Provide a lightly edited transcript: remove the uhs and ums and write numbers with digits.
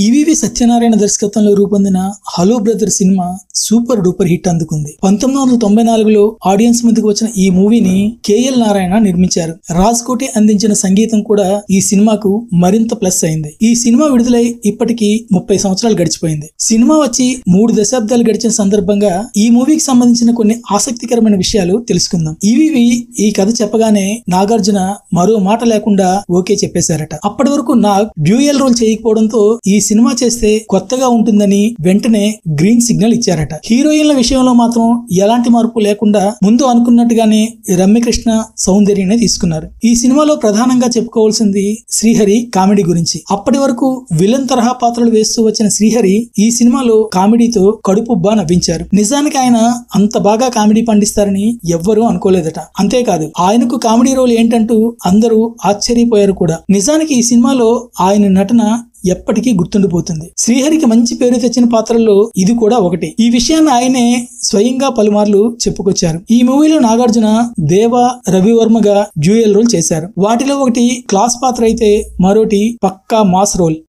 ఈవీవి సత్యనారాయణ దర్శకత్వంలో రూపొందిన hello brother cinema super duper hit అందుకుంది. 1994లో ఆడియన్స్ ముందుకు వచ్చిన ఈ మూవీని కేఎల్ నారాయణ నిర్మించారు. రాజ్ కోటి అందించిన సంగీతం కూడా ఈ సినిమాకు మరింత ప్లస్ అయింది. ఈ సినిమా విడుదలై ఇప్పటికి 30 సంవత్సరాలు గడిచిపోయింది. సినిమా వచ్చి 3 దశాబ్దాలు గడిచిన సందర్భంగా ఈ మూవీకి సంబంధించిన కొన్ని ఆసక్తికరమైన విషయాలు తెలుసుకుందాం. ఈవీవి ఈ కథ చెప్పగానే నాగార్జున మరో మాట లేకుండా ఓకే చెప్పేశారట. అప్పటి వరకు నాగ్ డ్యూయల్ రోల్ చేయకపోవడంతో ఈ సినిమా చేస్తే కొత్తగా ఉంటుందని వెంటనే గ్రీన్ సిగ్నల్ ఇచ్చారట. హీరోయిన్ల విషయంలో మాత్రం ఎలాంటి మార్పు లేకుండా ముందు అనుకున్నట్టుగానే రమ్యకృష్ణ, సౌందర్యనే తీసుకున్నారు. ఈ సినిమాలో ప్రధానంగా చెప్పుకోవాల్సింది శ్రీహరి కామెడీ గురించి. అప్పటి వరకు విలన్ తరహా పాత్రలు వేస్తూ వచ్చిన శ్రీహరి ఈ సినిమాలో కామెడీతో కడుపుబ్బా నవ్వించారు. నిజానికి ఆయన అంత బాగా కామెడీ పండిస్తారని ఎవ్వరూ అనుకోలేదట. అంతేకాదు ఆయనకు కామెడీ రోల్ ఏంటంటూ అందరూ ఆశ్చర్యపోయారు కూడా. నిజానికి ఈ సినిమాలో ఆయన నటన ఎప్పటికీ గుర్తుండిపోతుంది. శ్రీహరికి మంచి పేరు తెచ్చిన పాత్రల్లో ఇది కూడా ఒకటి. ఈ విషయాన్ని ఆయనే స్వయంగా పలుమార్లు చెప్పుకొచ్చారు. ఈ మూవీలో నాగార్జున దేవా, రవివర్మగా డ్యూయల్ రోల్ చేశారు. వాటిలో ఒకటి క్లాస్ పాత్ర అయితే మరోటి పక్కా మాస్ రోల్.